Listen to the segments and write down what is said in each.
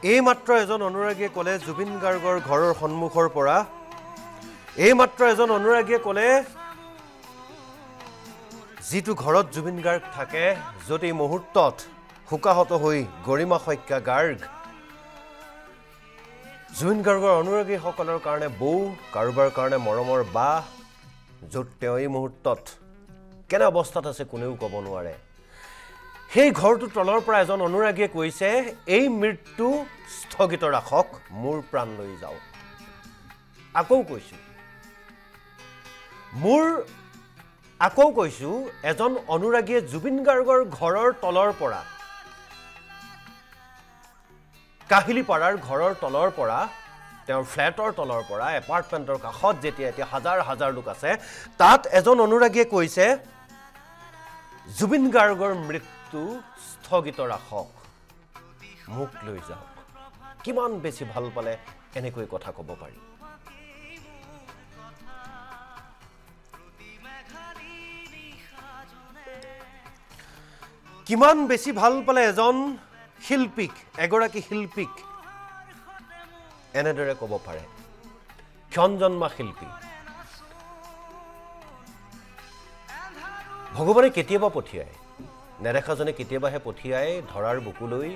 এইমাত্ৰ এজন অনুৰাগীয়ে ক'লে জুবিন গাৰ্গৰ ঘৰৰ সন্মুখৰ পৰা এইমাত্ৰ এজন অনুৰাগীয়ে ক'লে যিটো ঘৰত জুবিন গাৰ্গ থাকে যদি মুহূৰ্তত হুকাহত হৈ গৰিমা শইকীয়া গাৰ্গ জুবিন গাৰ্গৰ অনুৰাগীসকলৰ কাৰণে বৌ কাৰোবাৰ কাৰণে মৰমৰ বা য'ত তেওঁ এই মুহূৰ্তত কেনে অৱস্থাত আছে কোনেও ক'ব নোৱাৰে সেই ঘৰটো তলৰ পৰা এজন অনুৰাগীয়ে কৈছে এই মৃত্যু স্থগিত ৰাখক মোৰ প্ৰাণ লৈ যাও আকৌ কৈছো এজন অনুৰাগীয়ে জুবিন গাৰ্গৰ ঘৰৰ তলৰ পৰা কাহিলিপাৰাৰ ঘৰৰ তলৰ পৰা তেওঁৰ ফ্ল্যাটৰ তলৰ পৰা এপাৰ্টমেন্টৰ কাষত যেতিয়া এতিয়া হাজাৰ হাজাৰ লোক আছে তাত এজন অনুৰাগীয়ে কৈছে জুবিন গাৰ্গৰ মৃত্যু স্থগিত ৰাখক মোক লৈ যাওক কিমান বেছি ভাল পালে এনেকৈ কথা ক'ব পাৰি কিমান বেছি ভাল পালে এজন শিল্পীক এগৰাকী শিল্পীক এনেদৰে ক'ব পাৰে ক্ষণজন্মা শিল্পী ভগৱানে কেতিয়াবা পঠিয়ায় নেদেখাজনে কেতিয়াবাহে পঠিয়ায় ধৰাৰ বুকুলৈ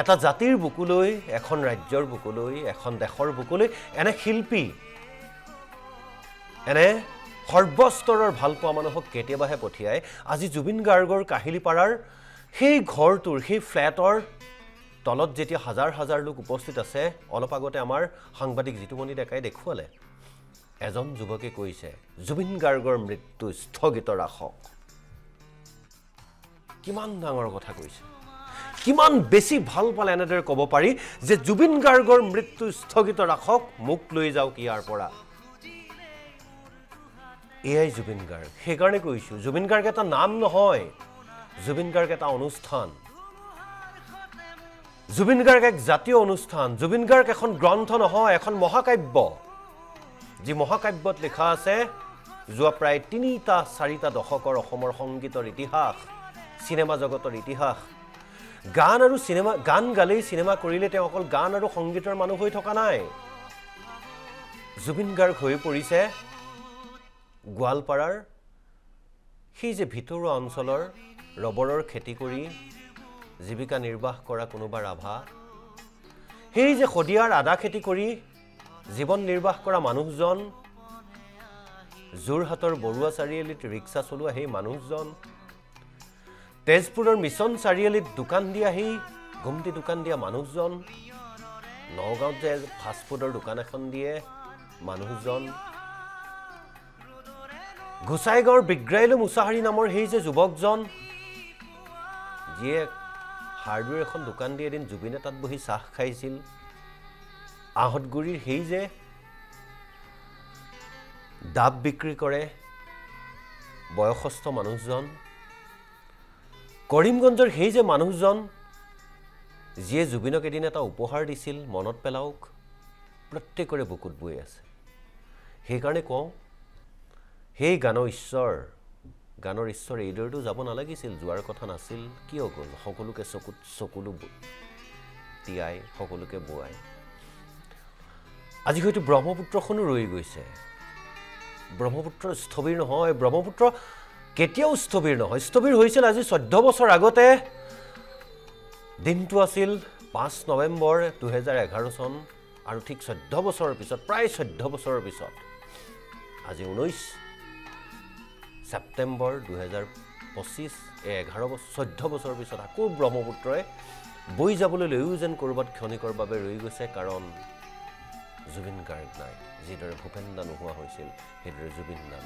এটা জাতিৰ বুকুলৈ এখন ৰাজ্যৰ বুকুলৈ এখন দেশৰ বুকুলৈ এনে শিল্পী এনে সৰ্বস্তৰৰ ভাল পোৱা মানুহক কেতিয়াবাহে পঠিয়ায় আজি জুবিন গাৰ্গৰ কাহিলিপাৰাৰ সেই ঘৰটোৰ সেই ফ্ল্যাটৰ তলত যেতিয়া হাজাৰ হাজাৰ লোক উপস্থিত আছে অলপ আগতে আমাৰ সাংবাদিক জিতুমণি ডেকাই দেখুৱালে এজন যুৱকে কৈছে জুবিন গাৰ্গৰ মৃত্যু স্থগিত ৰাখক কিমান ডাঙৰ কথা কৈছে কিমান বেছি ভাল পালে এনেদৰে ক'ব পাৰি যে জুবিন গাৰ্গৰ মৃত্যু স্থগিত ৰাখক মোক লৈ যাওক ইয়াৰ পৰা এয়াই জুবিন গাৰ্গ সেইকাৰণে কৈছো জুবিন গাৰ্গ এটা নাম নহয় জুবিন গাৰ্গ এটা অনুষ্ঠান জুবিন গাৰ্গ এক জাতীয় অনুষ্ঠান জুবিন গাৰ্গ এখন গ্ৰন্থ নহয় এখন মহাকাব্য যি মহাকাব্যত লিখা আছে যোৱা প্ৰায় ৩-৪টা দশকৰ অসমৰ সংগীতৰ ইতিহাস সিনেমা জগতৰ ইতিহাস গান আৰু সিনেমা গান গালেই সিনেমা কৰিলে তেওঁ অকল গান আৰু সংগীতৰ মানুহ হৈ থকা নাই জুবিন গাৰ্গ হৈ পৰিছে গোৱালপাৰাৰ সেই যে ভিতৰুৱা অঞ্চলৰ ৰবৰৰ খেতি কৰি জীৱিকা নিৰ্বাহ কৰা কোনোবা ৰাভা সেই যে খদিয়াৰ আদা খেতি কৰি জীৱন নিৰ্বাহ কৰা মানুহজন যোৰহাটৰ বৰুৱা চাৰিআলিত ৰিক্সা চলোৱা সেই মানুহজন তেজপুৰৰ মিছন চাৰিআলিত দোকান দিয়া সেই ঘুমটি দোকান দিয়া মানুহজন নগাঁৱত যে ফাষ্ট ফুডৰ দোকান এখন দিয়ে মানুহজন গোসাইগাঁৱৰ বিগ্ৰাইলো মুছাহাৰী নামৰ সেই যে যুৱকজন যিয়ে হাৰ্ডৱেৰ এখন দোকান দিয়ে এদিন জুবিনে তাত বহি চাহ খাইছিল আহতগুৰিৰ সেই যে ডাব বিক্ৰী কৰে বয়সস্থ মানুহজন কৰিমগঞ্জৰ সেই যে মানুহজন যিয়ে জুবিনক এদিন এটা উপহাৰ দিছিল মনত পেলাওক প্ৰত্যেকৰে বুকুত বৈ আছে সেইকাৰণে কওঁ সেই গানৰ ঈশ্বৰ এইদৰেতো যাব নালাগিছিল যোৱাৰ কথা নাছিল কিয় গ'ল সকলোকে চকুলো তিয়াই সকলোকে বোৱাই আজি হয়তো ব্ৰহ্মপুত্ৰখনো ৰৈ গৈছে ব্ৰহ্মপুত্ৰ স্থবিৰ নহয় ব্ৰহ্মপুত্ৰ কেতিয়াও স্থবিৰ নহয় স্থবিৰ হৈছিল আজি 14 বছৰ আগতে দিনটো আছিল 5 নৱেম্বৰ 2011 চন আৰু ঠিক 14 বছৰৰ পিছত প্ৰায় 14 বছৰৰ পিছত আজি 19 সেপ্টেম্বৰ 2025 11 বছৰ 14 বছৰৰ পিছত আকৌ ব্ৰহ্মপুত্ৰই বৈ যাবলৈ লৈও যেন কৰবাত ক্ষণিকৰ বাবে ৰৈ গৈছে কাৰণ জুবিন গাৰ্গ নাই যিদৰে ভূপেন্দা নোহোৱা হৈছিল সেইদৰে জুবিন নাই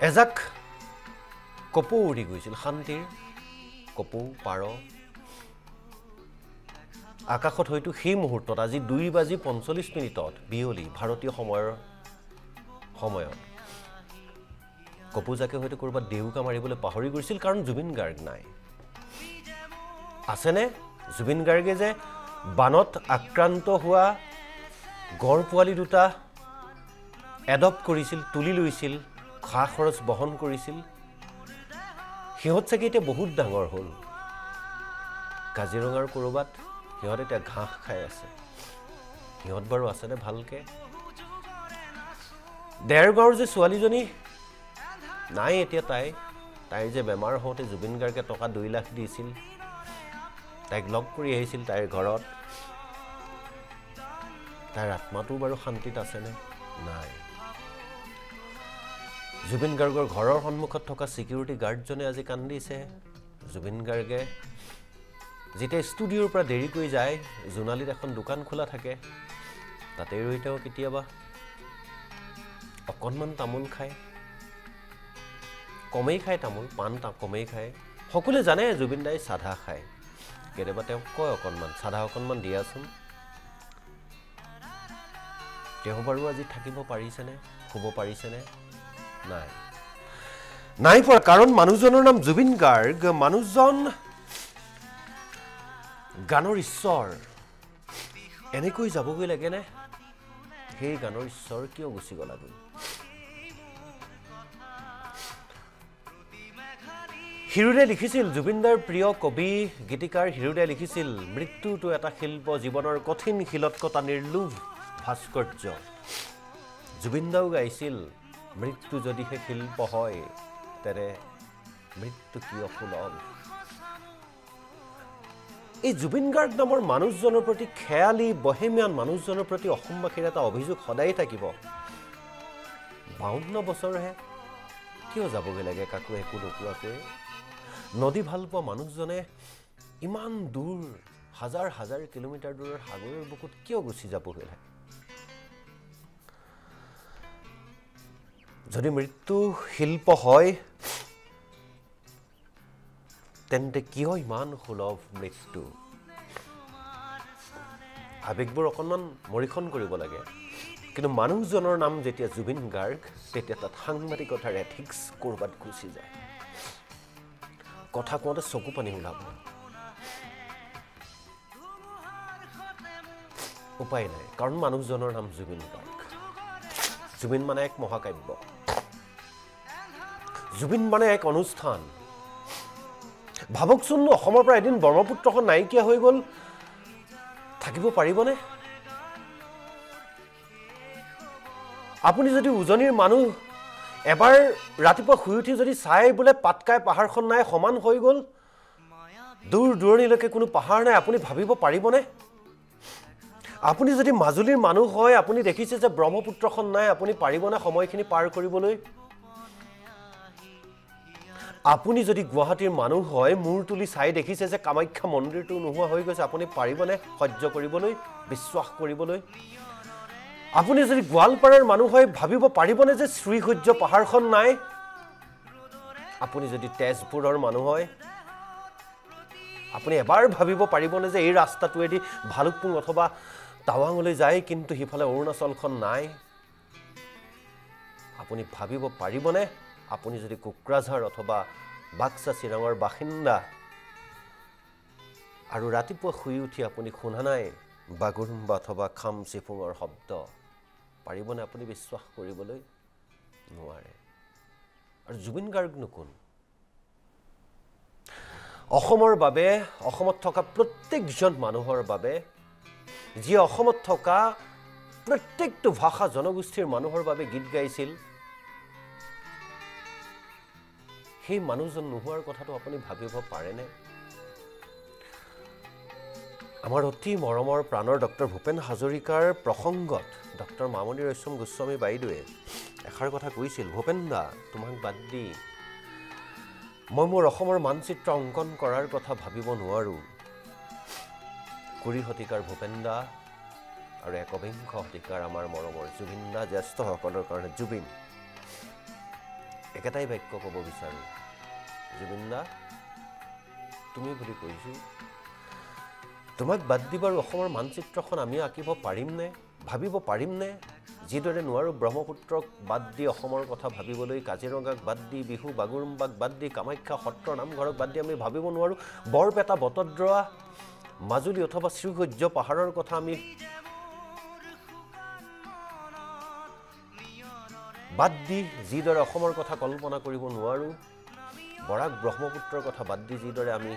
এজাক কপৌ উৰি গৈছিল শান্তিৰ কপৌ পাৰ আকাশত হয়তো সেই মুহূৰ্তত আজি 2:45 বিয়লি ভাৰতীয় সময়ত কপৌজাকে হয়তো কৰবাত দেউকা মাৰিবলৈ পাহৰি গৈছিল কাৰণ জুবিন গাৰ্গ নাই আছেনে জুবিন গাৰ্গে যে বানত আক্ৰান্ত হোৱা গড় পোৱালি দুটা এডপ্ট কৰিছিল তুলি লৈছিল খা খৰচ বহন কৰিছিল সিহঁত চাগে এতিয়া বহুত ডাঙৰ হ'ল কাজিৰঙাৰ ক'ৰবাত সিহঁত এতিয়া ঘাঁহ খাই আছে সিহঁত বাৰু আছেনে ভালকৈ দেৰগাঁৱৰ যে ছোৱালীজনী নাই এতিয়া তাইৰ যে বেমাৰ হওঁতে জুবিন গাৰ্গে টকা 2 লাখ দিছিল তাইক লগ কৰি আহিছিল তাইৰ ঘৰত তাইৰ আত্মাটো বাৰু শান্তিত আছেনে নাই জুবিন গাৰ্গৰ ঘৰৰ সন্মুখত থকা সিকিউৰিটি গাৰ্ডজনে আজি কান্দিছে জুবিন গাৰ্গে যেতিয়া ষ্টুডিঅ'ৰ পৰা দেৰি কৰি যায় জোনালীত এখন দোকান খোলা থাকে তাতে ৰৈ তেওঁ কেতিয়াবা অকণমান তামোল খায় কমেই খায় তামোল পাণ কমেই খায় সকলোৱে জানে জুবিন দাই চাধা খায় কেতিয়াবা তেওঁ কয় অকণমান চাধা অকণমান দিয়াচোন তেওঁ বাৰু আজি থাকিব পাৰিছেনে শুব পাৰিছেনে নাই পৰা কাৰণ মানুহজনৰ নাম জুবিন গাৰ্গ মানুহজন গানৰ ঈশ্বৰ এনেকৈ যাবগৈ লাগেনে সেই গানৰ ঈশ্বৰ কিয় গুচি গ'লাগৈ হিৰুৰে লিখিছিল জুবিনদাৰ প্ৰিয় কবি গীতিকাৰ হিৰুৰে লিখিছিল মৃত্যুটো এটা শিল্প জীৱনৰ কঠিন শিলত কটা নিৰ্লোভ ভাস্কৰ্য জুবিনদাও গাইছিল মৃত্যু যদিহে শিল্প হয় তেনে মৃত্যু কিয় সুলভ এই জুবিন গাৰ্গ নামৰ মানুহজনৰ প্ৰতি খেয়ালি বহেমিয়ান মানুহজনৰ প্ৰতি অসমবাসীৰ এটা অভিযোগ সদায় থাকিব 52 বছৰহে কিয় যাবগৈ লাগে কাকো একো নোকোৱাকৈ নদী ভাল পোৱা মানুহজনে ইমান দূৰ হাজাৰ হাজাৰ কিলোমিটাৰ দূৰৰ সাগৰৰ বুকুত কিয় গুচি যাবগৈ লাগে যদি মৃত্যু শিল্প হয় তেন্তে কিয় ইমান সুলভ মৃত্যু আবেগবোৰ অকণমান মৰিখন কৰিব লাগে কিন্তু মানুহজনৰ নাম যেতিয়া জুবিন গাৰ্গ তেতিয়া তাত সাংবাদিকতাৰ এথিক্স ক'ৰবাত গুচি যায় কথা কওঁতে চকু পানী ওলাব উপায় নাই কাৰণ মানুহজনৰ নাম জুবিন গাৰ্গ জুবিন মানে এক মহাকাব্য জুবিন মানে এক অনুষ্ঠান ভাবকচোন অসমৰ পৰা এদিন ব্ৰহ্মপুত্ৰখন নাইকিয়া হৈ গ'ল থাকিব পাৰিবনে আপুনি যদি উজনিৰ মানুহ এবাৰ ৰাতিপুৱা শুই উঠি যদি চাই বোলে পাটকাই পাহাৰখন নাই সমান হৈ গ'ল দূৰ দূৰণিলৈকে কোনো পাহাৰ নাই আপুনি ভাবিব পাৰিবনে আপুনি যদি মাজুলীৰ মানুহ হয় আপুনি দেখিছে যে ব্ৰহ্মপুত্ৰখন নাই আপুনি পাৰিবনে সময়খিনি পাৰ কৰিবলৈ আপুনি যদি গুৱাহাটীৰ মানুহ হয় মূৰ তুলি চাই দেখিছে যে কামাখ্যা মন্দিৰটো নোহোৱা হৈ গৈছে আপুনি পাৰিবনে সহ্য কৰিবলৈ বিশ্বাস কৰিবলৈ আপুনি যদি গোৱালপাৰাৰ মানুহ হয় ভাবিব পাৰিবনে যে শ্ৰীসূৰ্য পাহাৰখন নাই আপুনি যদি তেজপুৰৰ মানুহ হয় আপুনি এবাৰ ভাবিব পাৰিবনে যে এই ৰাস্তাটোৱেদি ভালুকপুং অথবা টাৱাঙলৈ যায় কিন্তু হিফালে অৰুণাচলখন নাই আপুনি ভাবিব পাৰিবনে আপুনি যদি কোকৰাঝাৰ অথবা বাক্সা চিৰাঙৰ বাসিন্দা আৰু ৰাতিপুৱা শুই উঠি আপুনি শুনা নাই বাগুৰুম্বা অথবা খাম চিফুঙৰ শব্দ পাৰিবনে আপুনি বিশ্বাস কৰিবলৈ নোৱাৰে আৰু জুবিন গাৰ্গনো কোন অসমৰ বাবে অসমত থকা প্ৰত্যেকজন মানুহৰ বাবে যিয়ে অসমত থকা প্ৰত্যেকটো ভাষা জনগোষ্ঠীৰ মানুহৰ বাবে গীত গাইছিল সেই মানুহজন নোহোৱাৰ কথাটো আপুনি ভাবিব পাৰেনে আমাৰ অতি মৰমৰ প্ৰাণৰ ডক্টৰ ভূপেন হাজৰিকাৰ প্ৰসংগত ডক্টৰ মামণি ৰয়ছম গোস্বামী বাইদেৱে এষাৰ কথা কৈছিল ভূপেন দা তোমাক বাদ দি মই মোৰ অসমৰ মানচিত্ৰ অংকন কৰাৰ কথা ভাবিব নোৱাৰোঁ 20 শতিকাৰ ভূপেন দা আৰু 21 শতিকাৰ আমাৰ মৰমৰ জুবিন দা জ্যেষ্ঠসকলৰ কাৰণে জুবিন একেটাই বাক্য ক'ব বিচাৰোঁ জুবিন দা তুমি বুলি কৈছোঁ তোমাক বাদ দি বাৰু অসমৰ মানচিত্ৰখন আমি আঁকিব পাৰিমনে ভাবিব পাৰিমনে যিদৰে নোৱাৰোঁ ব্ৰহ্মপুত্ৰক বাদ দি অসমৰ কথা ভাবিবলৈ কাজিৰঙাক বাদ দি বিহু বাগুৰুম্বাক বাদ দি কামাখ্যা সত্ৰ নামঘৰক বাদ দি আমি ভাবিব নোৱাৰোঁ বৰপেটা বটদ্ৰৱা মাজুলী অথবা শ্ৰীসূৰ্য পাহাৰৰ কথা আমি বাদ দি যিদৰে অসমৰ কথা কল্পনা কৰিব নোৱাৰোঁ বৰাক ব্ৰহ্মপুত্ৰৰ কথা বাদ দি যিদৰে আমি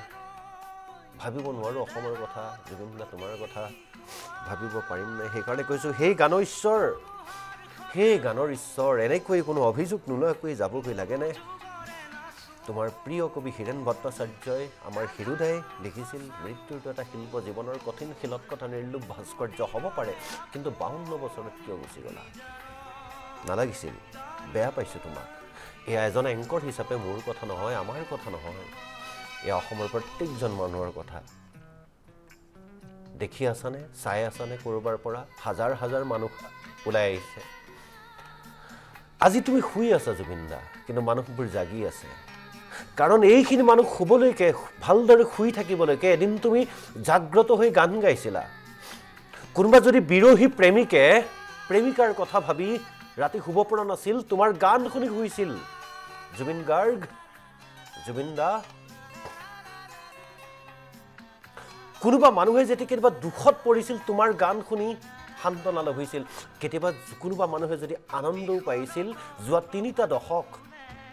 ভাবিব নোৱাৰো অসমৰ কথা জুবিন দা তোমাৰ কথা ভাবিব পাৰিম নাই সেইকাৰণে কৈছো সেই গানৰ ঈশ্বৰ এনেকৈ কোনো অভিযোগ নোলোৱাকৈ যাবগৈ লাগেনে তোমাৰ প্ৰিয় কবি হীৰেণ ভট্টাচাৰ্যই আমাৰ হিৰুদাই লিখিছিল মৃত্যুটো এটা শিল্প জীৱনৰ কঠিন শিলত কথা নিৰ্লোভ ভাস্কৰ্য হ'ব পাৰে কিন্তু 52 বছৰত কিয় গুচি গলা নালাগিছিল বেয়া পাইছো তোমাক এয়া এজন এংকৰ হিচাপে মোৰ কথা নহয় আমাৰ কথা নহয় এয়া অসমৰ প্ৰত্যেকজন মানুহৰ কথা দেখি আছানে চাই আছানে কৰবাৰ পৰা হাজাৰ হাজাৰ মানুহ ওলাই আহিছে আজি তুমি শুই আছা জুবিন দা কিন্তু মানুহবোৰ জাগি আছে কাৰণ এইখিনি মানুহ শুবলৈকে ভালদৰে শুই থাকিবলৈকে এদিন তুমি জাগ্ৰত হৈ গান গাইছিলা কোনোবা যদি বিৰহী প্ৰেমিকাৰ কথা ভাবি ৰাতি শুব পৰা নাছিল তোমাৰ গান শুনি শুইছিল জুবিন গাৰ্গ জুবিন দা কোনোবা মানুহে যেতিয়া কেতিয়াবা দুখত পৰিছিল তোমাৰ গান শুনি সান্তনা লাভ হৈছিল কেতিয়াবা কোনোবা মানুহে যদি আনন্দও পাইছিল যোৱা 3টা দশক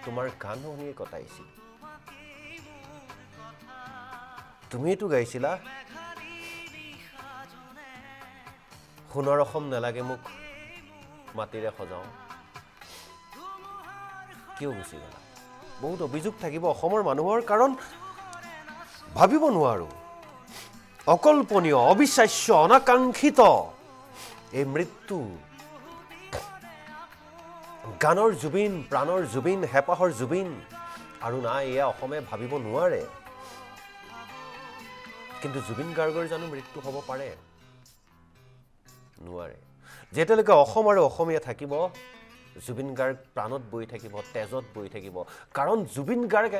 তোমাৰ গান শুনিয়ে কটাইছিল তুমিতো গাইছিলা সোণৰ অসম নালাগে মোক মাটিৰে সজাও কিয় গুচি গলা বহুত অভিযোগ থাকিব অসমৰ মানুহৰ কাৰণ ভাবিব নোৱাৰো অকল্পনীয় অবিশ্বাস্য অনাকাংক্ষিত এই মৃত্যু গানৰ জুবিন প্ৰাণৰ জুবিন হেপাহৰ জুবিন আৰু নাই এয়া অসমে ভাবিব নোৱাৰে কিন্তু জুবিন গাৰ্গৰ জানো মৃত্যু হ'ব পাৰে নোৱাৰে যেতিয়ালৈকে অসম আৰু অসমীয়া থাকিব জুবিন গাৰ্গ প্ৰাণত বৈ থাকিব তেজত বৈ থাকিব কাৰণ জুবিন গাৰ্গ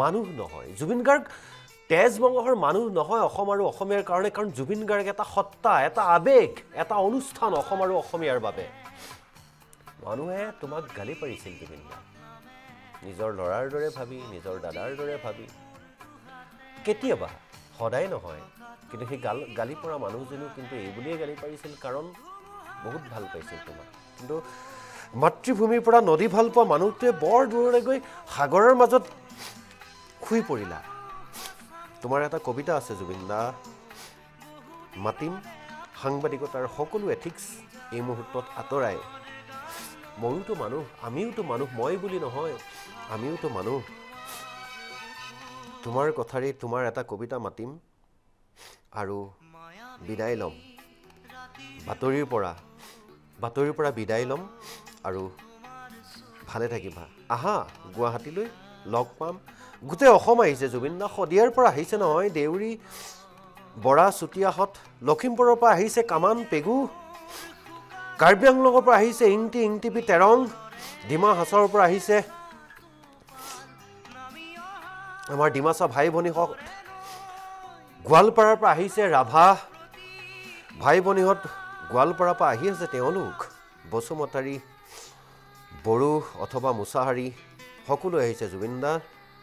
মানুহ নহয় জুবিন গাৰ্গ তেজ মঙহৰ মানুহ নহয় অসম আৰু অসমীয়াৰ কাৰণে কাৰণ জুবিন গাৰ্গ এটা সত্তা এটা আবেগ এটা অনুষ্ঠান অসম আৰু অসমীয়াৰ বাবে মানুহে তোমাক গালি পাৰিছিল জুবিন দা নিজৰ ল'ৰাৰ দৰে ভাবি নিজৰ দাদাৰ দৰে ভাবি কেতিয়াবা সদায় নহয় কিন্তু সেই গালি পৰা মানুহজনো কিন্তু এই বুলিয়ে গালি পাৰিছিল কাৰণ বহুত ভাল পাইছিল তোমাক কিন্তু মাতৃভূমিৰ পৰা নদী ভাল পোৱা মানুহটোৱে বৰ দূৰলৈ গৈ সাগৰৰ মাজত শুই পৰিলা তোমাৰ এটা কবিতা আছে জুবিন দা মাতিম সাংবাদিকতাৰ সকলো এথিক্স এই মুহূৰ্তত আঁতৰাই মইওতো মানুহ আমিওতো মানুহ মই বুলি নহয় আমিওতো মানুহ তোমাৰ কথাৰে তোমাৰ এটা কবিতা মাতিম আৰু বিদায় লম বাতৰিৰ পৰা বিদায় লম আৰু ভালে থাকিবা আহা গুৱাহাটীলৈ লগ পাম গোটেই অসম আহিছে জুবিন দা শদিয়াৰ পৰা আহিছে নহয় দেউৰী বৰা চুতীয়াহত লখিমপুৰৰ পৰা আহিছে কামান পেগু কাৰ্বি আংলঙৰ পৰা আহিছে ইংটিপি তেৰং ডিমা হাছাৰৰ পৰা আহিছে আমাৰ ডিমাচা ভাই ভনীহঁত গোৱালপাৰাৰ পৰা আহিছে ৰাভা ভাই ভনীহঁত গোৱালপাৰাৰ পৰা আহি আছে তেওঁলোক বসুমতাৰী বড়ো অথবা মুছাহাৰী সকলো আহিছে জুবিন দা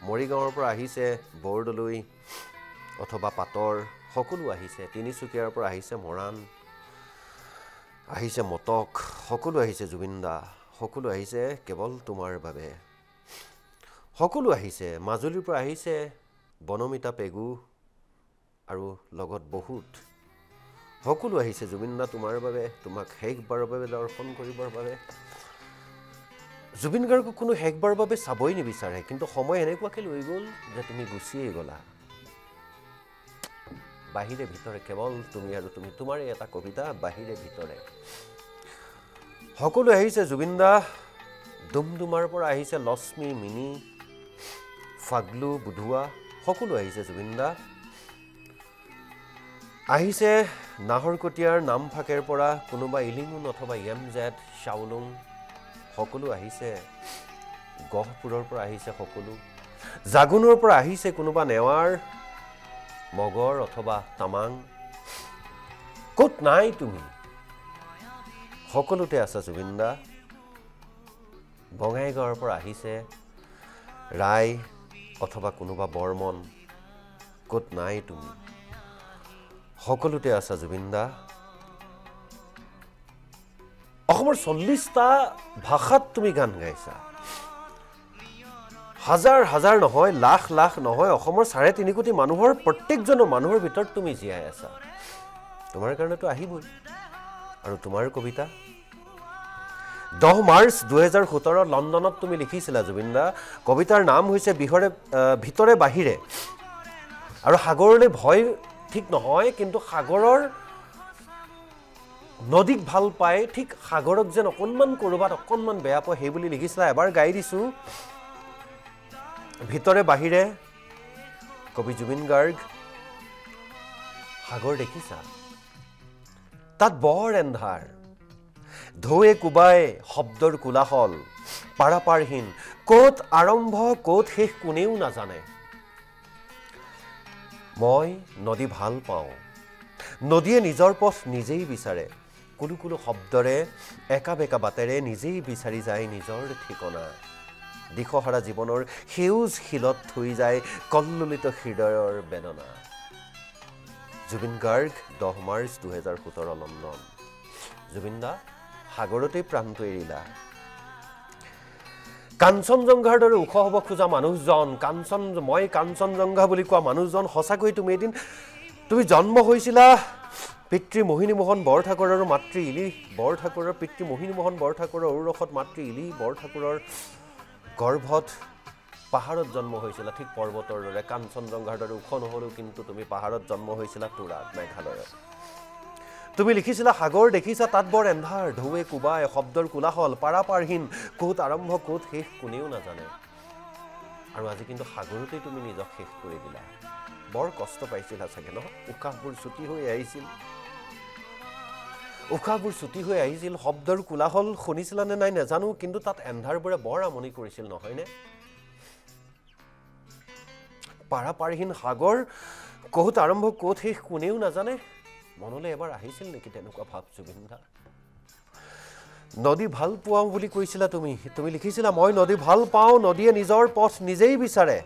মৰিগাঁৱৰ পৰা আহিছে বৰদলৈ অথবা পাতৰ সকলো আহিছে তিনিচুকীয়াৰ পৰা আহিছে মৰাণ আহিছে মটক সকলো আহিছে জুবিন দা সকলো আহিছে কেৱল তোমাৰ বাবে সকলো আহিছে মাজুলীৰ পৰা আহিছে বনমিতা পেগু আৰু লগত বহুত সকলো আহিছে জুবিন দা তোমাৰ বাবে তোমাক শেষবাৰৰ বাবে দৰ্শন কৰিবৰ বাবে জুবিন গাৰ্গক কোনো শেষবাৰৰ বাবে চাবই নিবিচাৰে কিন্তু সময় এনেকুৱাকৈ লৈ গ'ল যে তুমি গুচিয়ে গ'লা বাহিৰে ভিতৰে কেৱল তুমি আৰু তুমি তোমাৰে এটা কবিতা বাহিৰে ভিতৰে সকলো আহিছে জুবিন দা ডুমডুমাৰ পৰা আহিছে লক্ষ্মী মিনি ফাগলু বুধুৱা সকলো আহিছে জুবিন দা আহিছে নাহৰকটীয়াৰ নামফাকেৰ পৰা কোনোবা ইলিঙুন অথবা এমজেড চাউলুং সকলো আহিছে গহপুৰৰ পৰা আহিছে সকলো জাগুনৰ পৰা আহিছে কোনোবা নেৱাৰ মগৰ অথবা তামাং ক'ত নাই তুমি সকলোতে আছা জুবিন দা বঙাইগাঁৱৰ পৰা আহিছে ৰায় অথবা কোনোবা বৰ্মন ক'ত নাই তুমি সকলোতে আছা জুবিন দা অসমৰ 40টা ভাষাত তুমি গান গাইছা হাজাৰ হাজাৰ নহয়, লাখ লাখ নহয়, অসমৰ 3.5 কোটি মানুহৰ প্ৰত্যেকজন মানুহৰ ভিতৰত তুমি জীয়াই আছা। তোমাৰ কাৰণেতো আহিবই। আৰু তোমাৰ কবিতা 10 মাৰ্চ 2017 লণ্ডনত তুমি লিখিছিলা জুবিন দা, কবিতাৰ নাম হৈছে ভিতৰে বাহিৰে। আৰু সাগৰলৈ ভয় ঠিক নহয়, কিন্তু সাগৰৰ নদীক ভাল পায়, ঠিক সাগৰক যেন অকণমান ক'ৰবাত অকণমান বেয়া পায়, সেই বুলি লিখিছিলা। এবাৰ গাই দিছোঁ, ভিতৰে বাহিৰে, কবি জুবিন গাৰ্গ। সাগৰ দেখিছা, তাত বৰ এন্ধাৰ, ঢৌৱে কোবাই শব্দৰ কোলাহল, পাৰাপাৰহীন, ক'ত আৰম্ভ ক'ত শেষ কোনেও নাজানে। মই নদী ভাল পাওঁ, নদীয়ে নিজৰ পথ নিজেই বিচাৰে, কুলু কুলু শব্দৰে একা বেকা বাটেৰে নিজেই বিচাৰি যায় নিজৰ ঠিকনা। দিশহাৰা জীৱনৰ সেউজ শিলত থৈ যায় কল্লোলিত হৃদয়ৰ বেদনা। Zubeen Garg 10 March 2017 London. জুবিন দা, সাগৰতেই প্ৰাণটো এৰিলা। কাঞ্চনজংঘাৰ দৰে ওখ হ'ব খোজা মানুহজন, মই কাঞ্চনজংঘা বুলি কোৱা মানুহজন, সঁচাকৈ তুমি এদিন তুমি জন্ম হৈছিলা পিতৃ মোহিনীমোহন বৰঠাকুৰ আৰু মাতৃ ইলি বৰঠাকুৰৰ, পিতৃ মোহিনীমোহন বৰঠাকুৰৰ ঔৰসত মাতৃ ইলি বৰঠাকুৰৰ গৰ্ভত পাহাৰত জন্ম হৈছিলা, ঠিক পৰ্বতৰ দৰে। কাঞ্চনজংঘাৰ দৰে ওখ নহ'লেও কিন্তু তুমি পাহাৰত জন্ম হৈছিলা, তুৰাত, মেঘালয়ত। তুমি লিখিছিলা সাগৰ দেখিছা, তাত বৰ এন্ধাৰ, ঢৌৱে কোবাই শব্দৰ কোলাহল, পাৰাপাৰহীন, ক'ত আৰম্ভ ক'ত শেষ কোনেও নাজানে। আৰু আজি কিন্তু সাগৰতেই তুমি নিজক শেষ কৰি দিলা। বৰ কষ্ট পাইছিলা চাগে ন? উশাহবোৰ ছুটি হৈ আহিছিল, উশাহবোৰ ছুটি হৈ আহিছিল, শব্দৰ কোলাহল শুনিছিলা নে নাই নাজানো, কিন্তু তাত এন্ধাৰবোৰে বৰ আমনি কৰিছিল, নহয়নে? পাৰাপাৰহীন সাগৰ, ক'ত আৰম্ভ ক'ত শেষ কোনেও নাজানে। মনলৈ এবাৰ আহিছিল নেকি তেনেকুৱা ভাৱ জুবিন দা? নদী ভাল পাওঁ বুলি কৈছিলা তুমি, তুমি লিখিছিলা মই নদী ভাল পাওঁ, নদীয়ে নিজৰ পথ নিজেই বিচাৰে।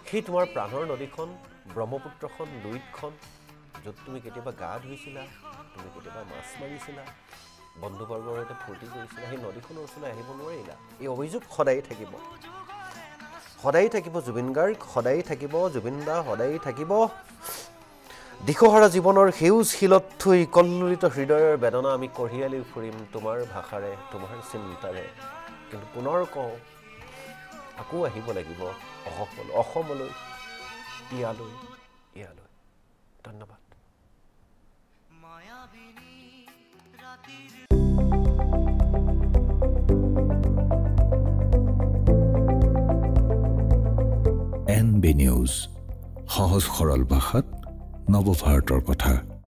সেই তোমাৰ প্ৰাণৰ নদীখন, ব্ৰহ্মপুত্ৰখন, লুইতখন, য'ত তুমি কেতিয়াবা গা ধুইছিলা, তুমি কেতিয়াবা মাছ মাৰিছিলা, বন্ধুবৰ্গৰ সৈতে ফূৰ্তি কৰিছিলা, সেই নদীখনৰ ওচৰলৈ আহিব নোৱাৰিলা। এই অভিযোগ সদায় থাকিব, সদায় থাকিব জুবিন গাৰ্গ, সদায় থাকিব জুবিন দা, সদায় থাকিব। দিশহাৰা জীৱনৰ সেউজ শিলত থৈ কল্লোলিত হৃদয়ৰ বেদনা আমি কঢ়িয়ালি ফুৰিম তোমাৰ ভাষাৰে, তোমাৰ চিন্তাৰে। কিন্তু পুনৰ কওঁ, আকৌ আহিব লাগিব অসমলৈ, ইয়ালৈ। ধন্যবাদ। NB নিউজ, সহজ সৰল ভাষাত নৱভাৰতৰ কথা।